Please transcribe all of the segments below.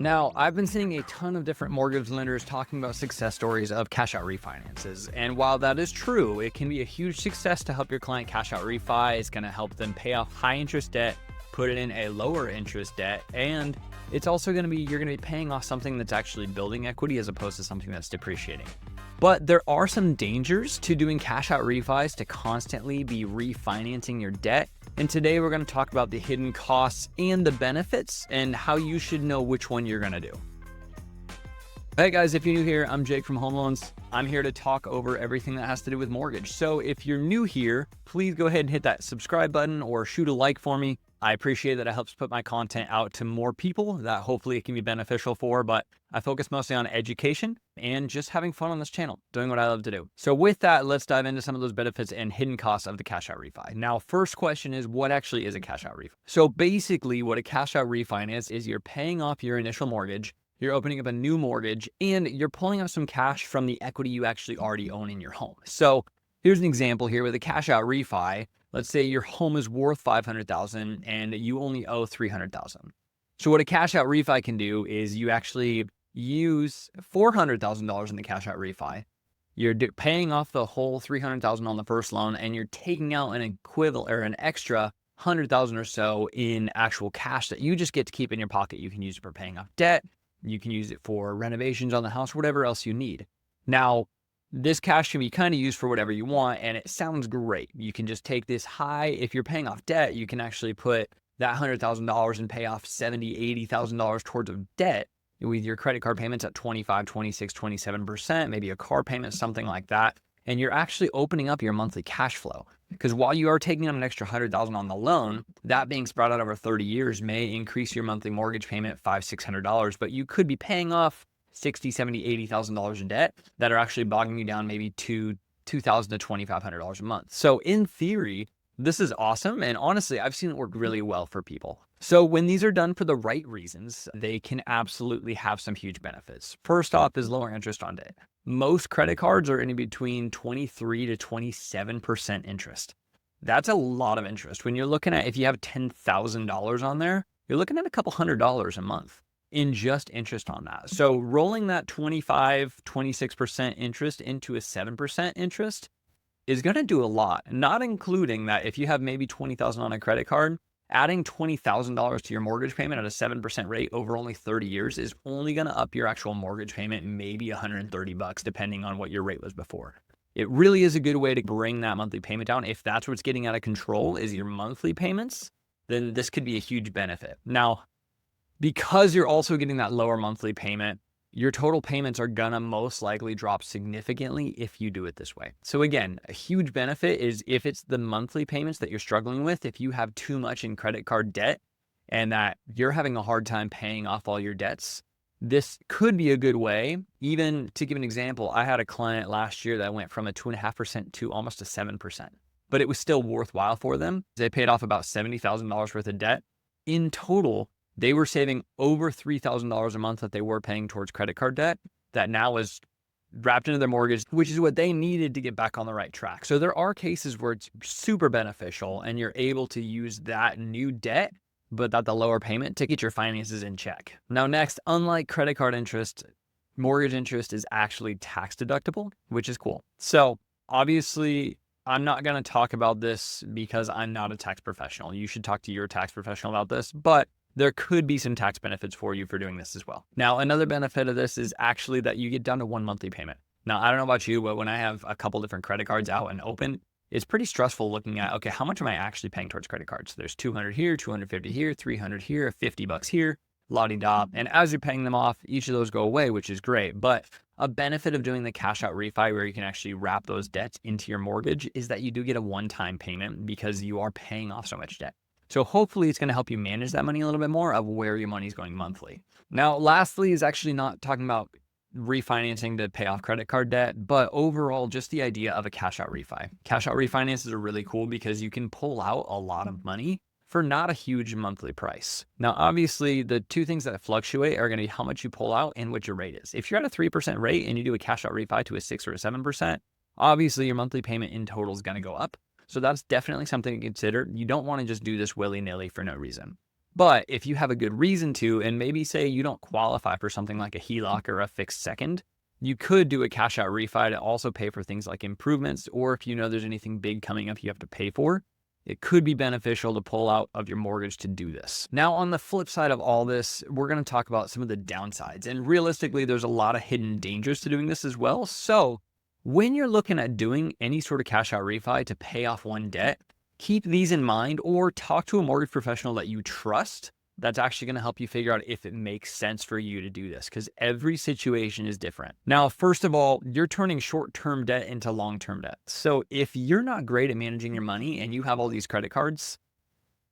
Now, I've been seeing a ton of different mortgage lenders talking about success stories of cash out refinances. And while that is true, it can be a huge success to help your client cash out refi. It's going to help them pay off high interest debt, put it in a lower interest debt, and it's also going to be, you're going to be paying off something that's actually building equity as opposed to something that's depreciating. But there are some dangers to doing cash out refis to constantly be refinancing your debt. And today we're going to talk about the hidden costs and the benefits and how you should know which one you're going to do. Hey guys, if you're new here, I'm Jake from Home Loans. I'm here to talk over everything that has to do with mortgage. So if you're new here, please go ahead and hit that subscribe button or shoot a like for me. I appreciate that it helps put my content out to more people that hopefully it can be beneficial for, but I focus mostly on education and just having fun on this channel, doing what I love to do. So with that, let's dive into some of those benefits and hidden costs of the cash out refi. Now, first question is, what actually is a cash out refi? So basically what a cash out refinance is you're paying off your initial mortgage, you're opening up a new mortgage, and you're pulling out some cash from the equity you actually already own in your home. So here's an example here with a cash out refi. Let's say your home is worth $500,000 and you only owe $300,000. So what a cash out refi can do is you actually use $400,000 in the cash out refi. You're paying off the whole $300,000 on the first loan, and you're taking out an equivalent or an extra $100,000 or so in actual cash that you just get to keep in your pocket. You can use it for paying off debt. You can use it for renovations on the house, whatever else you need. Now, this cash can be kind of used for whatever you want, and it sounds great. You can just take this high. If you're paying off debt, you can actually put that $100,000 and pay off $70,000, $80,000 towards of debt with your credit card payments at 25, 26, 27%, maybe a car payment, something like that. And you're actually opening up your monthly cash flow, because while you are taking on an extra $100,000 on the loan, that being spread out over 30 years may increase your monthly mortgage payment $500, $600, but you could be paying off $60,000, $70,000, $80,000 in debt that are actually bogging you down maybe $2,000 to $2,500 a month. So in theory, this is awesome. And honestly, I've seen it work really well for people. So when these are done for the right reasons, they can absolutely have some huge benefits. First off is lower interest on debt. Most credit cards are in between 23 to 27% interest. That's a lot of interest. When you're looking at, if you have $10,000 on there, you're looking at a couple $100 a month in just interest on that. So rolling that 25, 26% interest into a 7% interest is going to do a lot, not including that if you have maybe $20,000 on a credit card, adding $20,000 to your mortgage payment at a 7% rate over only 30 years is only going to up your actual mortgage payment maybe $130 depending on what your rate was before. It really is a good way to bring that monthly payment down. If that's what's getting out of control is your monthly payments, then this could be a huge benefit. Now, because you're also getting that lower monthly payment, your total payments are gonna most likely drop significantly if you do it this way. So again, a huge benefit is if it's the monthly payments that you're struggling with, if you have too much in credit card debt and that you're having a hard time paying off all your debts, this could be a good way. Even to give an example, I had a client last year that went from a 2.5% to almost a 7%, but it was still worthwhile for them. They paid off about $70,000 worth of debt. In total, they were saving over $3,000 a month that they were paying towards credit card debt that now is wrapped into their mortgage, which is what they needed to get back on the right track. So there are cases where it's super beneficial and you're able to use that new debt, but at the lower payment to get your finances in check. Now, next, unlike credit card interest, mortgage interest is actually tax deductible, which is cool. So obviously, I'm not going to talk about this because I'm not a tax professional. You should talk to your tax professional about this, but there could be some tax benefits for you for doing this as well. Now, another benefit of this is actually that you get down to one monthly payment. Now, I don't know about you, but when I have a couple different credit cards out and open, it's pretty stressful looking at, okay, how much am I actually paying towards credit cards? There's 200 here, 250 here, 300 here, $50 here, la-di-da. And as you're paying them off, each of those go away, which is great. But a benefit of doing the cash out refi where you can actually wrap those debts into your mortgage is that you do get a one-time payment because you are paying off so much debt. So hopefully it's going to help you manage that money a little bit more of where your money is going monthly. Now, lastly is actually not talking about refinancing to pay off credit card debt, but overall, just the idea of a cash out refi. Cash out refinances are really cool because you can pull out a lot of money for not a huge monthly price. Now, obviously, the two things that fluctuate are going to be how much you pull out and what your rate is. If you're at a 3% rate and you do a cash out refi to a 6 or a 7%, obviously your monthly payment in total is going to go up. So that's definitely something to consider. You don't want to just do this willy-nilly for no reason. But if you have a good reason to, and maybe say you don't qualify for something like a HELOC or a fixed second, you could do a cash out refi to also pay for things like improvements, or if you know there's anything big coming up you have to pay for, it could be beneficial to pull out of your mortgage to do this. Now, on the flip side of all this, we're going to talk about some of the downsides. And realistically, there's a lot of hidden dangers to doing this as well. So when you're looking at doing any sort of cash out refi to pay off one debt, keep these in mind, or talk to a mortgage professional that you trust that's actually going to help you figure out if it makes sense for you to do this, because every situation is different. Now, first of all, you're turning short-term debt into long-term debt. So if you're not great at managing your money and you have all these credit cards,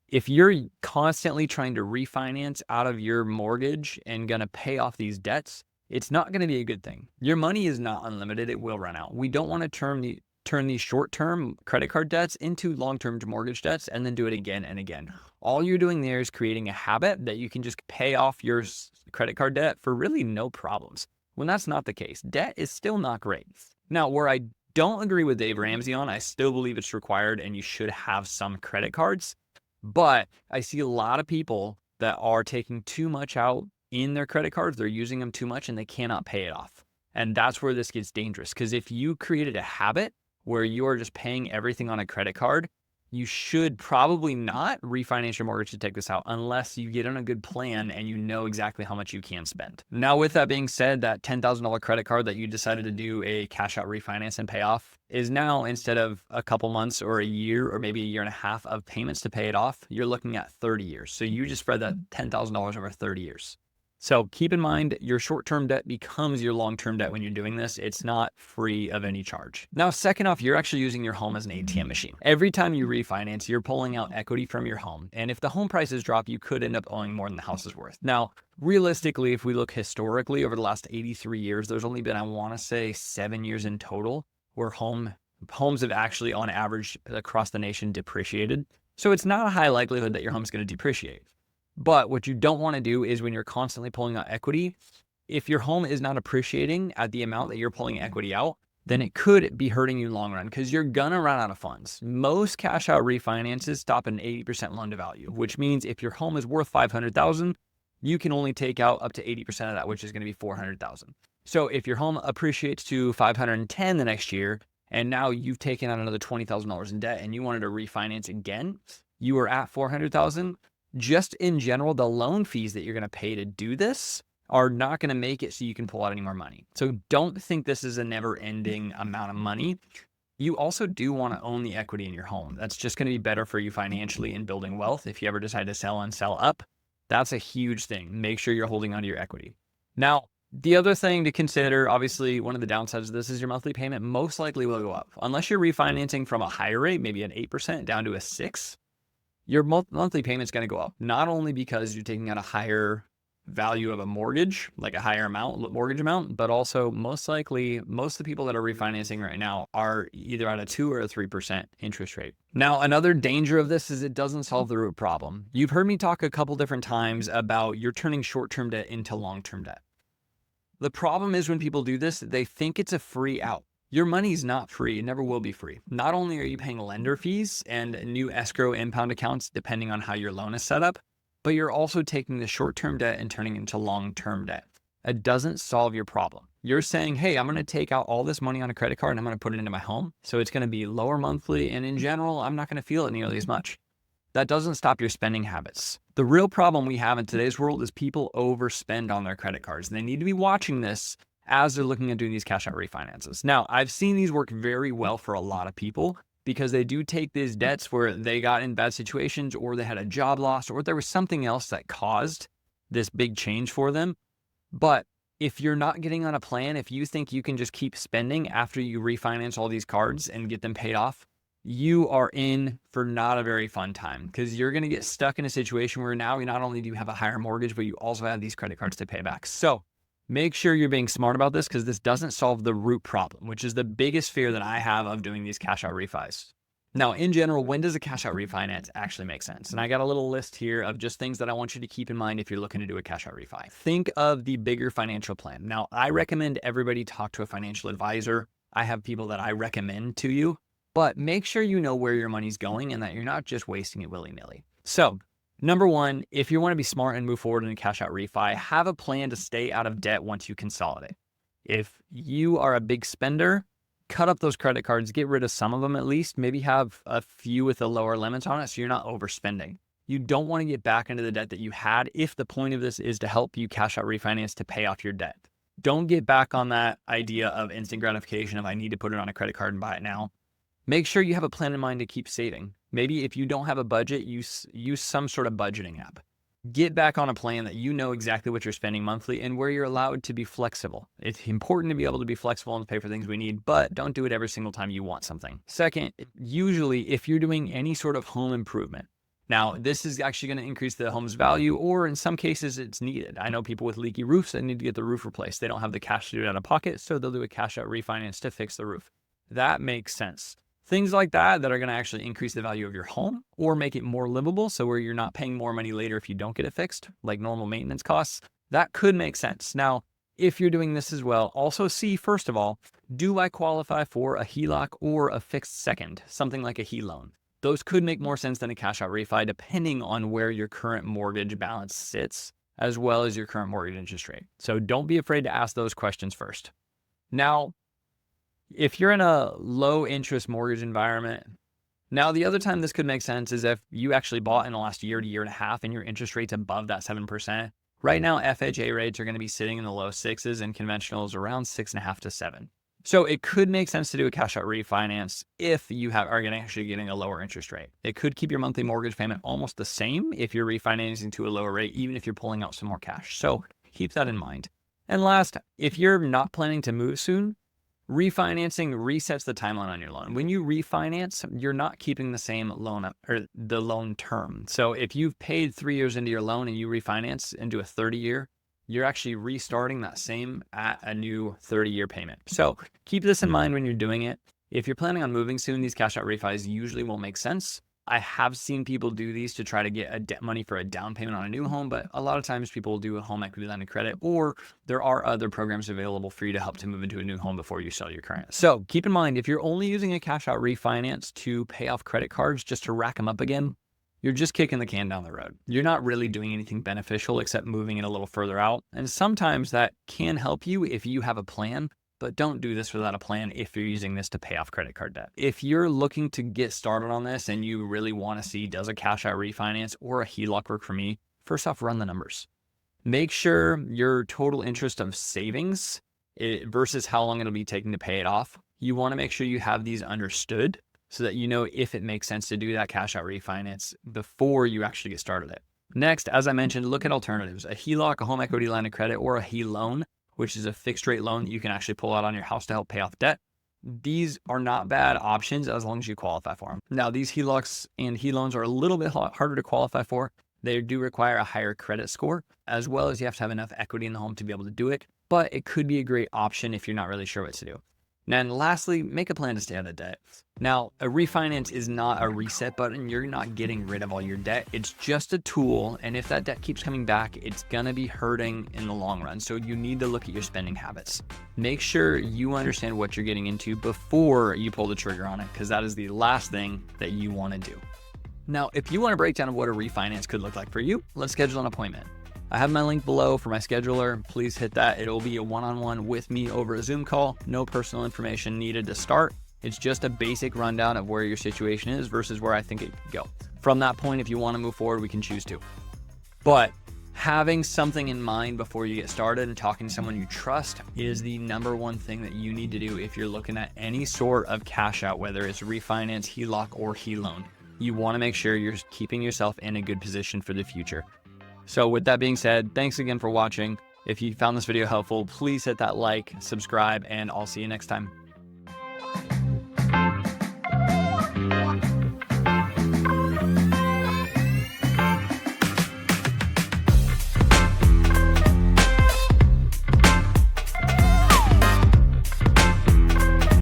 if you're constantly trying to refinance out of your mortgage and going to pay off these debts, it's not going to be a good thing. Your money is not unlimited. It will run out. We don't want to turn these short-term credit card debts into long-term mortgage debts and then do it again and again. All you're doing there is creating a habit that you can just pay off your credit card debt for really no problems, when that's not the case. Debt is still not great. Now, where I don't agree with Dave Ramsey on, I still believe it's required and you should have some credit cards, but I see a lot of people that are taking too much out in their credit cards. They're using them too much and they cannot pay it off. And that's where this gets dangerous, because if you created a habit where you are just paying everything on a credit card, you should probably not refinance your mortgage to take this out unless you get on a good plan and you know exactly how much you can spend. Now, with that being said, that $10,000 credit card that you decided to do a cash out refinance and pay off is now, instead of a couple months or a year or maybe a year and a half of payments to pay it off, you're looking at 30 years. So you just spread that $10,000 over 30 years. So keep in mind, your short-term debt becomes your long-term debt when you're doing this. It's not free of any charge. Now, second off, you're actually using your home as an ATM machine. Every time you refinance, you're pulling out equity from your home. And if the home prices drop, you could end up owing more than the house is worth. Now, realistically, if we look historically over the last 83 years, there's only been, I want to say, 7 years in total where homes have actually, on average, across the nation depreciated. So it's not a high likelihood that your home is going to depreciate. But what you don't want to do is, when you're constantly pulling out equity, if your home is not appreciating at the amount that you're pulling equity out, then it could be hurting you in the long run, because you're going to run out of funds. Most cash out refinances stop at an 80% loan to value, which means if your home is worth $500,000, you can only take out up to 80% of that, which is going to be $400,000. So if your home appreciates to $510,000 the next year, and now you've taken out another $20,000 in debt and you wanted to refinance again, you are at $400,000. Just in general, the loan fees that you're going to pay to do this are not going to make it so you can pull out any more money. So don't think this is a never-ending amount of money. You also do want to own the equity in your home. That's just going to be better for you financially in building wealth. If you ever decide to sell and sell up, that's a huge thing. Make sure you're holding onto your equity. Now, the other thing to consider, obviously, one of the downsides of this is your monthly payment most likely will go up. Unless you're refinancing from a higher rate, maybe an 8% down to a 6%, your monthly payment's going to go up, not only because you're taking out a higher value of a mortgage, like a higher mortgage amount, but also most likely, most of the people that are refinancing right now are either at a 2 or a 3% interest rate. Now, another danger of this is it doesn't solve the root problem. You've heard me talk a couple different times about you're turning short-term debt into long-term debt. The problem is, when people do this, they think it's a free out. Your money's not free. It never will be free. Not only are you paying lender fees and new escrow impound accounts, depending on how your loan is set up, but you're also taking the short-term debt and turning it into long-term debt. It doesn't solve your problem. You're saying, hey, I'm going to take out all this money on a credit card and I'm going to put it into my home. So it's going to be lower monthly. And in general, I'm not going to feel it nearly as much. That doesn't stop your spending habits. The real problem we have in today's world is people overspend on their credit cards. And they need to be watching this as they're looking at doing these cash out refinances. Now, I've seen these work very well for a lot of people, because they do take these debts where they got in bad situations, or they had a job loss, or there was something else that caused this big change for them. But if you're not getting on a plan, if you think you can just keep spending after you refinance all these cards and get them paid off, you are in for not a very fun time, because you're going to get stuck in a situation where now not only do you have a higher mortgage, but you also have these credit cards to pay back. So make sure you're being smart about this, because this doesn't solve the root problem, which is the biggest fear that I have of doing these cash out refis. Now, in general, when does a cash out refinance actually make sense? And I got a little list here of just things that I want you to keep in mind if you're looking to do a cash out refi. Think of the bigger financial plan. Now, I recommend everybody talk to a financial advisor. I have people that I recommend to you, but make sure you know where your money's going and that you're not just wasting it willy-nilly. So Number one, if you want to be smart and move forward in a cash out refi, have a plan to stay out of debt once you consolidate. If you are a big spender, cut up those credit cards, get rid of some of them at least, maybe have a few with a lower limits on it so you're not overspending. You don't want to get back into the debt that you had if the point of this is to help you cash out refinance to pay off your debt. Don't get back on that idea of instant gratification of I need to put it on a credit card and buy it now. Make sure you have a plan in mind to keep saving. Maybe if you don't have a budget, use some sort of budgeting app. Get back on a plan that you know exactly what you're spending monthly and where you're allowed to be flexible. It's important to be able to be flexible and pay for things we need, but don't do it every single time you want something. Second, usually if you're doing any sort of home improvement, now this is actually going to increase the home's value, or in some cases it's needed. I know people with leaky roofs that need to get the roof replaced. They don't have the cash to do it out of pocket, so they'll do a cash out refinance to fix the roof. That makes sense. Things like that are going to actually increase the value of your home or make it more livable, so where you're not paying more money later if you don't get it fixed, like normal maintenance costs, that could make sense. Now, if you're doing this as well, also see, first of all, do I qualify for a HELOC or a fixed second, something like a HE loan? Those could make more sense than a cash out refi depending on where your current mortgage balance sits, as well as your current mortgage interest rate. So don't be afraid to ask those questions first. Now, if you're in a low interest mortgage environment, now the other time this could make sense is if you actually bought in the last year to year and a half and your interest rate's above that 7%. Right now, FHA rates are going to be sitting in the low 6s and conventionals around 6.5 to 7. So it could make sense to do a cash out refinance if you are actually getting a lower interest rate. It could keep your monthly mortgage payment almost the same if you're refinancing to a lower rate, even if you're pulling out some more cash. So keep that in mind. And last, if you're not planning to move soon, refinancing resets the timeline on your loan. When you refinance, you're not keeping the same loan or the loan term. So if you've paid 3 years into your loan and you refinance into a 30-year, you're actually restarting that same at a new 30-year payment. So keep this in mind when you're doing it. If you're planning on moving soon, these cash out refis usually won't make sense. I have seen people do these to try to get money for a down payment on a new home, but a lot of times people will do a home equity line of credit, or there are other programs available for you to help to move into a new home before you sell your current. So keep in mind, if you're only using a cash out refinance to pay off credit cards just to rack them up again, you're just kicking the can down the road. You're not really doing anything beneficial except moving it a little further out. And sometimes that can help you if you have a plan, but don't do this without a plan if you're using this to pay off credit card debt. If you're looking to get started on this and you really want to see, does a cash out refinance or a HELOC work for me? First off, run the numbers. Make sure your total interest of savings versus how long it'll be taking to pay it off. You want to make sure you have these understood so that you know if it makes sense to do that cash out refinance before you actually get started it. Next, as I mentioned, look at alternatives. A HELOC, a home equity line of credit, or a HE loan, which is a fixed rate loan that you can actually pull out on your house to help pay off debt. These are not bad options as long as you qualify for them. Now, these HELOCs and HE loans are a little bit harder to qualify for. They do require a higher credit score, as well as you have to have enough equity in the home to be able to do it, but it could be a great option if you're not really sure what to do. And lastly, make a plan to stay out of debt. Now, a refinance is not a reset button. You're not getting rid of all your debt. It's just a tool. And if that debt keeps coming back, it's gonna be hurting in the long run. So you need to look at your spending habits. Make sure you understand what you're getting into before you pull the trigger on it, because that is the last thing that you wanna do. Now, if you want a breakdown of what a refinance could look like for you, let's schedule an appointment. I have my link below for my scheduler. Please hit that. It'll be a one-on-one with me over a Zoom call. No personal information needed to start. It's just a basic rundown of where your situation is versus where I think it could go. From that point, if you want to move forward, we can choose to. But having something in mind before you get started and talking to someone you trust is the number one thing that you need to do if you're looking at any sort of cash out, whether it's refinance, HELOC, or HE loan. You want to make sure you're keeping yourself in a good position for the future. So with that being said, thanks again for watching. If you found this video helpful, please hit that like, subscribe, and I'll see you next time.